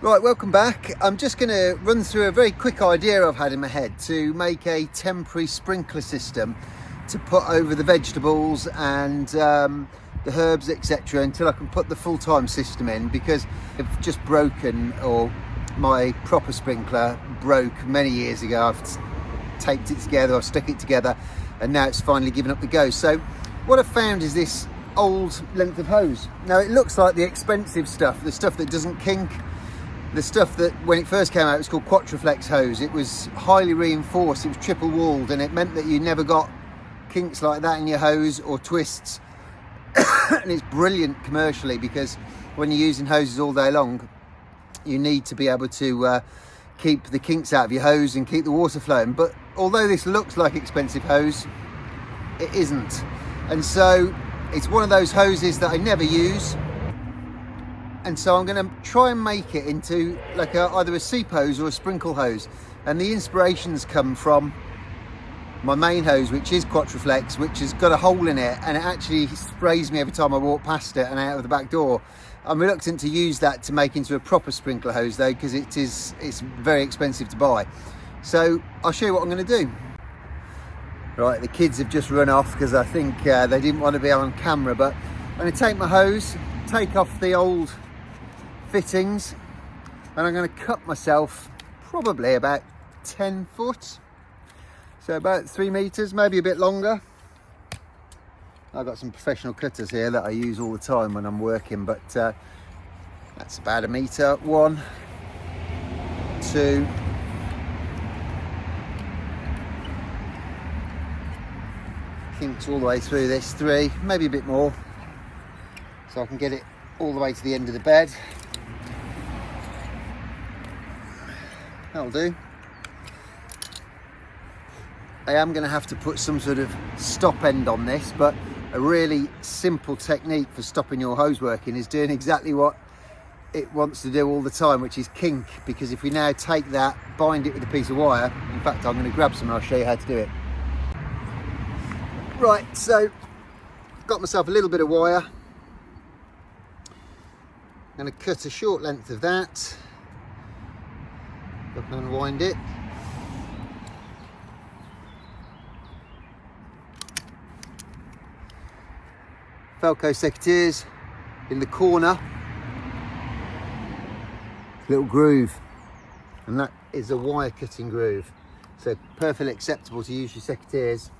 Right, welcome back. I'm just going to run through a very quick idea I've had in my head to make a temporary sprinkler system to put over the vegetables and the herbs, etc., until I can put the full-time system in, because I've just broken, or my proper sprinkler broke many years ago. I've taped it together, I've stuck it together, and now it's finally given up the ghost. So what I've found is this old length of hose. Now it looks like the expensive stuff, the stuff that doesn't kink. The stuff that when it first came out, it was called Quatraflex hose. It was highly reinforced, it was triple walled, and it meant that you never got kinks like that in your hose or twists. And it's brilliant commercially, because when you're using hoses all day long, you need to be able to keep the kinks out of your hose and keep the water flowing. But although this looks like expensive hose, it isn't. And so it's one of those hoses that I never use. And so I'm going to try and make it into like either a seep hose or a sprinkle hose. And the inspirations come from my main hose, which is Quatraflex, which has got a hole in it, and it actually sprays me every time I walk past it and out of the back door. I'm reluctant to use that to make into a proper sprinkler hose though, because it's very expensive to buy. So I'll show you what I'm going to do. Right, the kids have just run off because I think they didn't want to be on camera, but I'm going to take my hose, take off the old fittings, and I'm going to cut myself probably about 10 foot, so about 3 meters, maybe a bit longer. I've got some professional cutters here that I use all the time when I'm working, but that's about 1 meter. 1, 2, kinks all the way through this, 3, maybe a bit more, so I can get it all the way to the end of the bed. That'll do. I am going to have to put some sort of stop end on this, but a really simple technique for stopping your hose working is doing exactly what it wants to do all the time, which is kink. Because if we now take that, bind it with a piece of wire, in fact I'm going to grab some and I'll show you how to do it. Right, so got myself a little bit of wire. I'm going to cut a short length of that. I can unwind it. Velcro secateurs in the corner, little groove, and that is a wire cutting groove, so perfectly acceptable to use your secateurs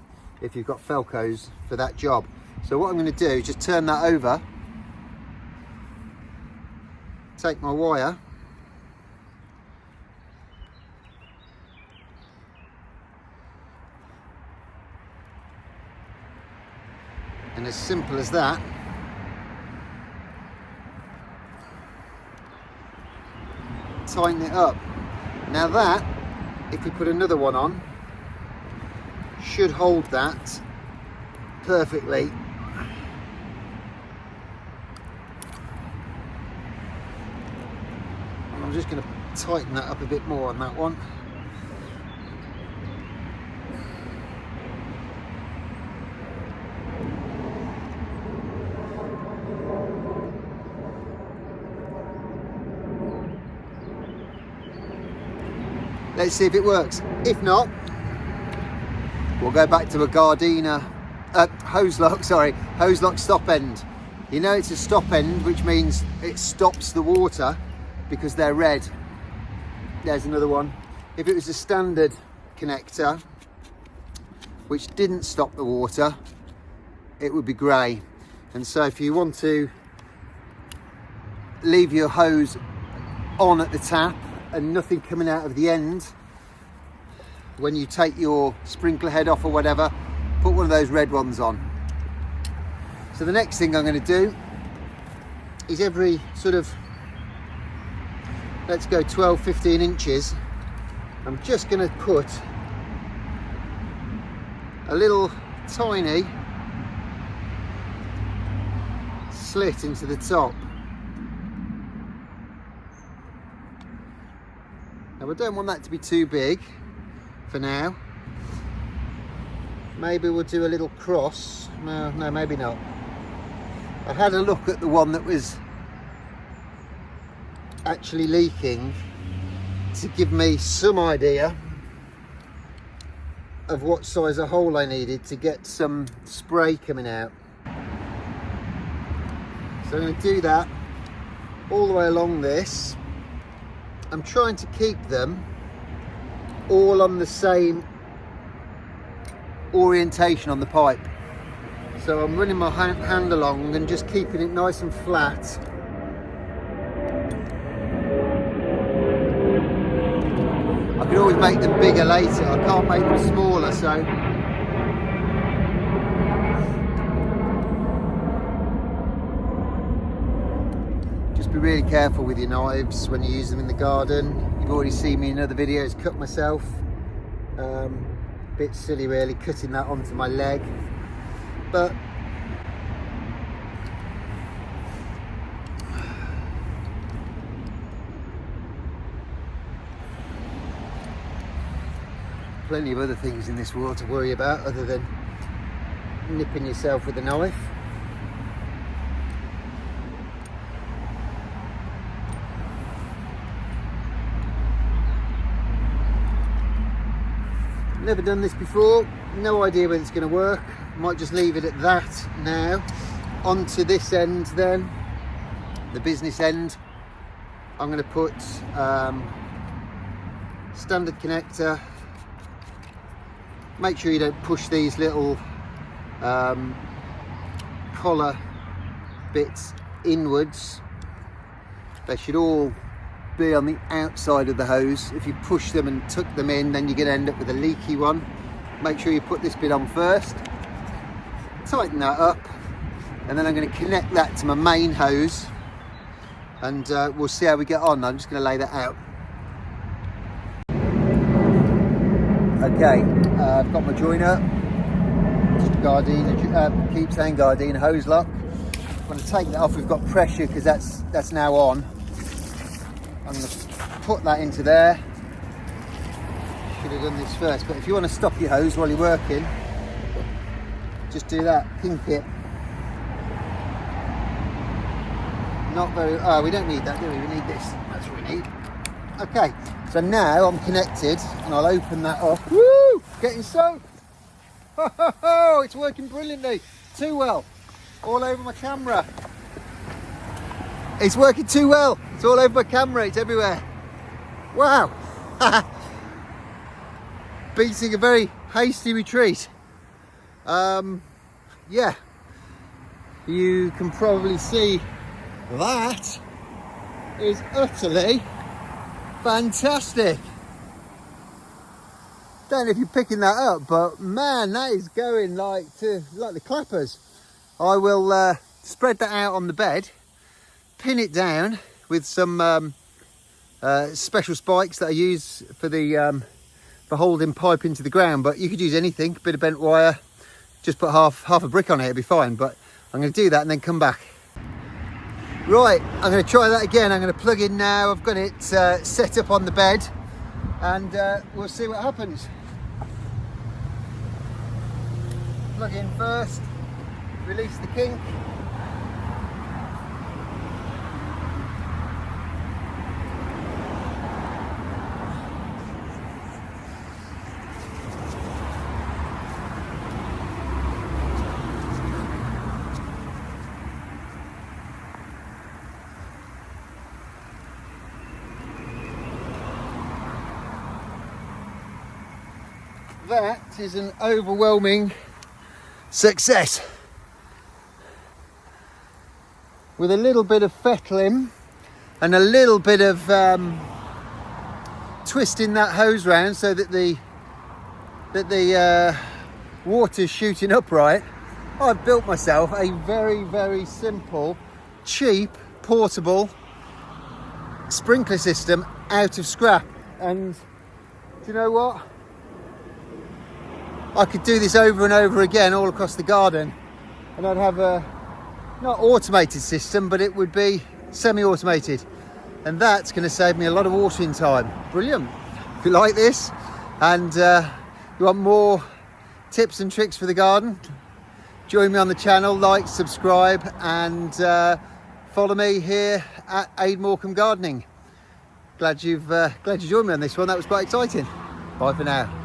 if you've got Velcros for that job. So what I'm going to do is just turn that over, take my wire, and as simple as that, tighten it up. Now that, if we put another one on, should hold that perfectly. And I'm just going to tighten that up a bit more on that one. Let's see if it works. If not, we'll go back to a Gardena hose lock stop end. You know it's a stop end, which means it stops the water because they're red. There's another one. If it was a standard connector, which didn't stop the water, it would be grey. And so if you want to leave your hose on at the tap and nothing coming out of the end, when you take your sprinkler head off or whatever, put one of those red ones on. So the next thing I'm going to do is every sort of, let's go 12-15 inches, I'm just going to put a little tiny slit into the top. Now I don't want that to be too big for now. Maybe we'll do a little cross. No, maybe not. I had a look at the one that was actually leaking to give me some idea of what size of hole I needed to get some spray coming out. So I'm going to do that all the way along this. I'm trying to keep them all on the same orientation on the pipe. So I'm running my hand along and just keeping it nice and flat. I could always make them bigger later. I can't make them smaller, so just be really careful with your knives when you use them in the garden. You've already seen me in other videos cut myself. Bit silly really, cutting that onto my leg, but plenty of other things in this world to worry about other than nipping yourself with a knife. Never done this before, no idea whether it's going to work. Might just leave it at that now. Onto this end then, the business end. I'm going to put standard connector. Make sure you don't push these little collar bits inwards. They should all be on the outside of the hose. If you push them and tuck them in, then you're going to end up with a leaky one. Make sure you put this bit on first, tighten that up, and then I'm going to connect that to my main hose, and we'll see how we get on. I'm just going to lay that out. Okay, I've got my joiner, just Gardena, keep saying Gardena hose lock. I'm going to take that off. We've got pressure because that's now on. I'm going to put that into there. Should have done this first, but if you want to stop your hose while you're working, just do that, pink it. Not very, we don't need that, do we? We need this, that's what we need. Okay, so now I'm connected and I'll open that up. Woo! Getting soaked. Oh, it's working brilliantly. Too well. All over my camera. It's working too well. It's all over my camera, it's everywhere. Wow. Beating a very hasty retreat. Yeah. You can probably see that is utterly fantastic. Don't know if you're picking that up, but man, that is going like the clappers. I will spread that out on the bed, pin it down with some special spikes that I use for holding pipe into the ground, but you could use anything, bit of bent wire, just put half a brick on it, it'll be fine. But I'm going to do that and then come back. Right, I'm going to try that again. I'm going to plug in now. I've got it set up on the bed, and we'll see what happens. Plug in first, release the kink. That is an overwhelming success. With a little bit of fettling and a little bit of twisting that hose round so that the water's shooting upright, I've built myself a very, very simple, cheap, portable sprinkler system out of scrap. And do you know what? I could do this over and over again all across the garden, and I'd have a not automated system, but it would be semi-automated, and that's going to save me a lot of watering time. Brilliant. If you like this and you want more tips and tricks for the garden, join me on the channel, like, subscribe, and follow me here at Aid Morecambe Gardening. glad you joined me on this one. That was quite exciting. Bye for now.